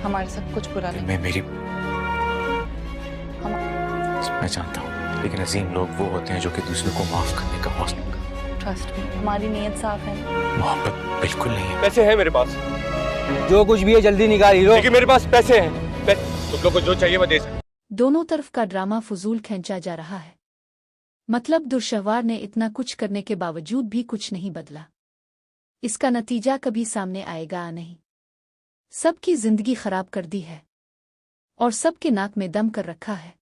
हमारे साथ कुछ बुरा नहीं। मैं जानता हूँ, लेकिन अजीम लोग वो होते हैं जो कि दूसरों को माफ करने का हौसला करते हैं। ट्रस्ट मी, हमारी नीयत साफ है। मोहब्बत बिल्कुल नहीं है। पैसे हैं मेरे पास, जो कुछ भी है जल्दी निकाल लो। लेकिन मेरे पास पैसे हैं। तुम लोग को जो चाहिए मैं दे सकता हूं। दोनों तरफ का ड्रामा फजूल खींचा जा रहा है। मतलब दुर्शहवार ने इतना कुछ करने के बावजूद भी कुछ नहीं बदला। इसका नतीजा कभी सामने आएगा नहीं। सबकी जिंदगी खराब कर दी है और सबके नाक में दम कर रखा है।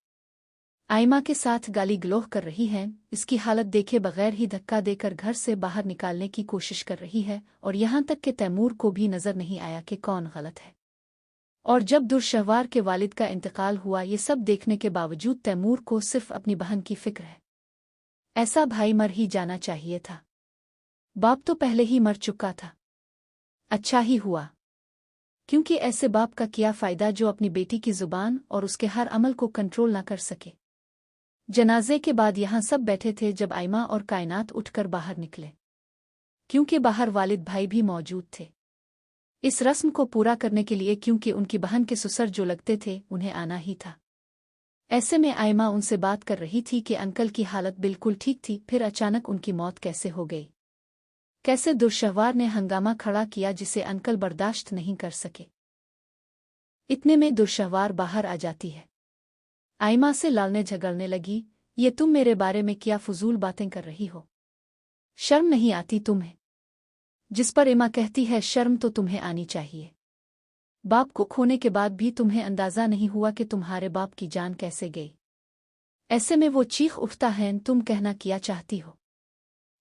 आयमा के साथ गाली गलौज कर रही है, इसकी हालत देखे बगैर ही धक्का देकर घर से बाहर निकालने की कोशिश कर रही है, और यहाँ तक कि तैमूर को भी नजर नहीं आया कि कौन गलत है। और जब दुर्शहवार के वालिद का इंतकाल हुआ, ये सब देखने के बावजूद तैमूर को सिर्फ अपनी बहन की फिक्र है। ऐसा भाई मर ही जाना चाहिए था। बाप तो पहले ही मर चुका था। अच्छा ही हुआ, क्योंकि ऐसे बाप का क्या फ़ायदा जो अपनी बेटी की ज़ुबान और उसके हर अमल को कंट्रोल ना कर सके। जनाजे के बाद यहाँ सब बैठे थे जब आयमा और कायनात उठकर बाहर निकले, क्योंकि बाहर वालिद भाई भी मौजूद थे इस रस्म को पूरा करने के लिए, क्योंकि उनकी बहन के ससुर जो लगते थे उन्हें आना ही था। ऐसे में आयमा उनसे बात कर रही थी कि अंकल की हालत बिल्कुल ठीक थी, फिर अचानक उनकी मौत कैसे हो गई। कैसे दुर्शहवार ने हंगामा खड़ा किया जिसे अंकल बर्दाश्त नहीं कर सके। इतने में दुर्शहवार बाहर आ जाती है। आयमा से लालने झगड़ने लगी, ये तुम मेरे बारे में क्या फजूल बातें कर रही हो? शर्म नहीं आती तुम्हें? जिस पर इमा कहती है शर्म तो तुम्हें आनी चाहिए। बाप को खोने के बाद भी तुम्हें अंदाजा नहीं हुआ कि तुम्हारे बाप की जान कैसे गई। ऐसे में वो चीख उठता है, तुम कहना क्या चाहती हो?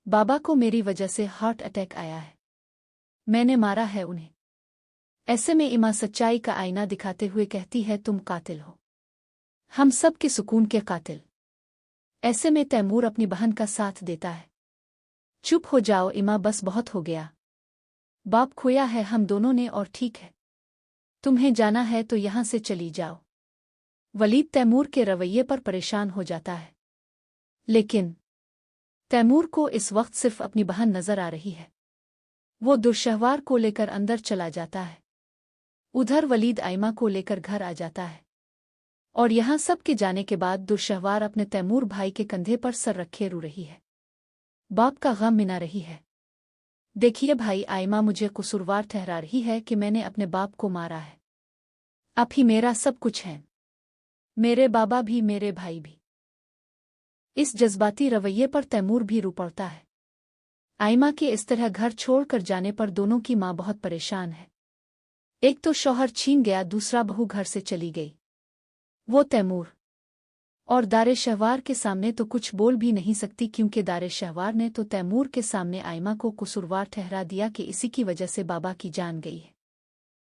बाबा को मेरी वजह से हार्ट अटैक आया है, मैंने मारा है उन्हें। ऐसे में इमा सच्चाई का आईना दिखाते हुए कहती है, तुम कातिल हो, हम सब के सुकून के कातिल। ऐसे में तैमूर अपनी बहन का साथ देता है। चुप हो जाओ इमा, बस बहुत हो गया। बाप खोया है हम दोनों ने और ठीक है, तुम्हें जाना है तो यहाँ से चली जाओ। वलीद तैमूर के रवैये पर परेशान हो जाता है, लेकिन तैमूर को इस वक्त सिर्फ अपनी बहन नजर आ रही है। वो दुर्शहवार को लेकर अंदर चला जाता है। उधर वलीद आयमा को लेकर घर आ जाता है, और यहाँ सब के जाने के बाद दुर्शहवार अपने तैमूर भाई के कंधे पर सर रखे रो रही है, बाप का गम मिना रही है। देखिए भाई, आयमा मुझे कसूरवार ठहरा रही है कि मैंने अपने बाप को मारा है। अब ही मेरा सब कुछ है, मेरे बाबा भी मेरे भाई भी। इस जज्बाती रवैये पर तैमूर भी रो पड़ता है। आयमा के इस तरह घर छोड़कर जाने पर दोनों की माँ बहुत परेशान है। एक तो शौहर छीन गया, दूसरा बहू घर से चली गई। वो तैमूर और दारे शहवार के सामने तो कुछ बोल भी नहीं सकती, क्योंकि दारे शहवार ने तो तैमूर के सामने आयमा को कसूरवार ठहरा दिया कि इसी की वजह से बाबा की जान गई है।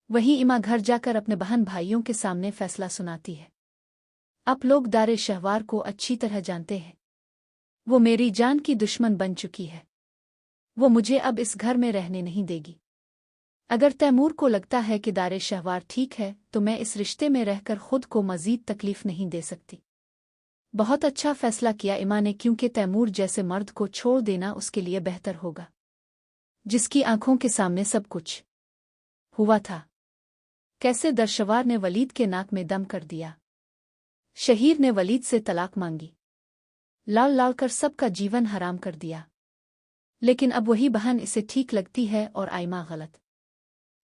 वहीं इमा घर जाकर अपने बहन भाइयों के सामने फैसला सुनाती है। अब लोग दारे शहवार को अच्छी तरह जानते हैं, वो मेरी जान की दुश्मन बन चुकी है। वो मुझे अब इस घर में रहने नहीं देगी। अगर तैमूर को लगता है कि दारे शहवार ठीक है, तो मैं इस रिश्ते में रहकर खुद को मजीद तकलीफ नहीं दे सकती। बहुत अच्छा फैसला किया इमा ने, क्योंकि तैमूर जैसे मर्द को छोड़ देना उसके लिए बेहतर होगा, जिसकी आंखों के सामने सब कुछ हुआ था। कैसे दर्शवार ने वलीद के नाक में दम कर दिया। शहीर ने वलीद से तलाक मांगी, लाल लाल कर सबका जीवन हराम कर दिया। लेकिन अब वही बहन इसे ठीक लगती है और आयमा गलत।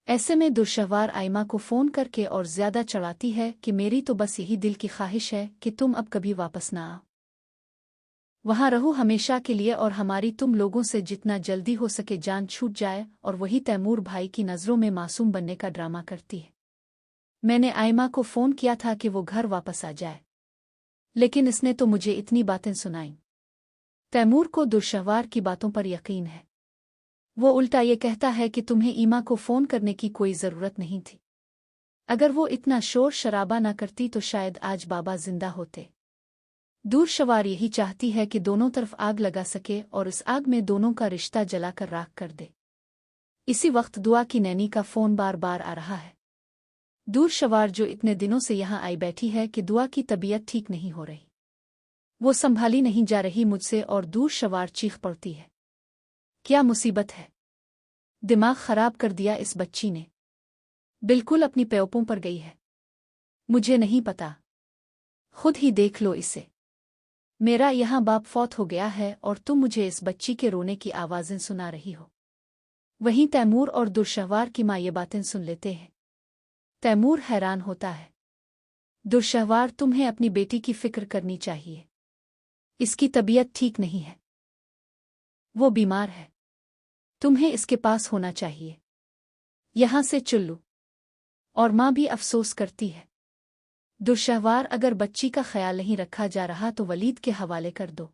ऐसे में दुर्शहवार आयमा को फ़ोन करके और ज़्यादा चढ़ाती है कि मेरी तो बस यही दिल की ख्वाहिश है कि तुम अब कभी वापस ना आओ, वहाँ रहो हमेशा के लिए, और हमारी तुम लोगों से जितना जल्दी हो सके जान छूट जाए। और वही तैमूर भाई की नज़रों में मासूम बनने का ड्रामा करती है। मैंने आयमा को फ़ोन किया था कि वो घर वापस आ जाए, लेकिन इसने तो मुझे इतनी बातें सुनाईं। तैमूर को दुर्शहवार की बातों पर यकीन है। वो उल्टा ये कहता है कि तुम्हें ईमा को फ़ोन करने की कोई ज़रूरत नहीं थी। अगर वो इतना शोर शराबा ना करती तो शायद आज बाबा जिंदा होते। दुर्शहवार यही चाहती है कि दोनों तरफ आग लगा सके और इस आग में दोनों का रिश्ता जलाकर राख कर दे। इसी वक्त दुआ की नैनी का फ़ोन बार बार आ रहा है। दुर्शहवार जो इतने दिनों से यहाँ आई बैठी है कि दुआ की तबीयत ठीक नहीं हो रही, वो संभाली नहीं जा रही मुझसे, और दुर्शहवार चीख पड़ती है, क्या मुसीबत है, दिमाग खराब कर दिया इस बच्ची ने। बिल्कुल अपनी पैपों पर गई है। मुझे नहीं पता, खुद ही देख लो इसे। मेरा यहाँ बाप फौत हो गया है और तुम मुझे इस बच्ची के रोने की आवाज़ें सुना रही हो। वहीं तैमूर और दुर्शहवार की माँ ये बातें सुन लेते हैं। तैमूर हैरान होता है। दुर्शहवार, तुम्हें अपनी बेटी की फिक्र करनी चाहिए। इसकी तबीयत ठीक नहीं है, वो बीमार है। तुम्हें इसके पास होना चाहिए। यहाँ से चुल्लू। और माँ भी अफसोस करती है। दुर्शहवार, अगर बच्ची का ख्याल नहीं रखा जा रहा तो वलीद के हवाले कर दो।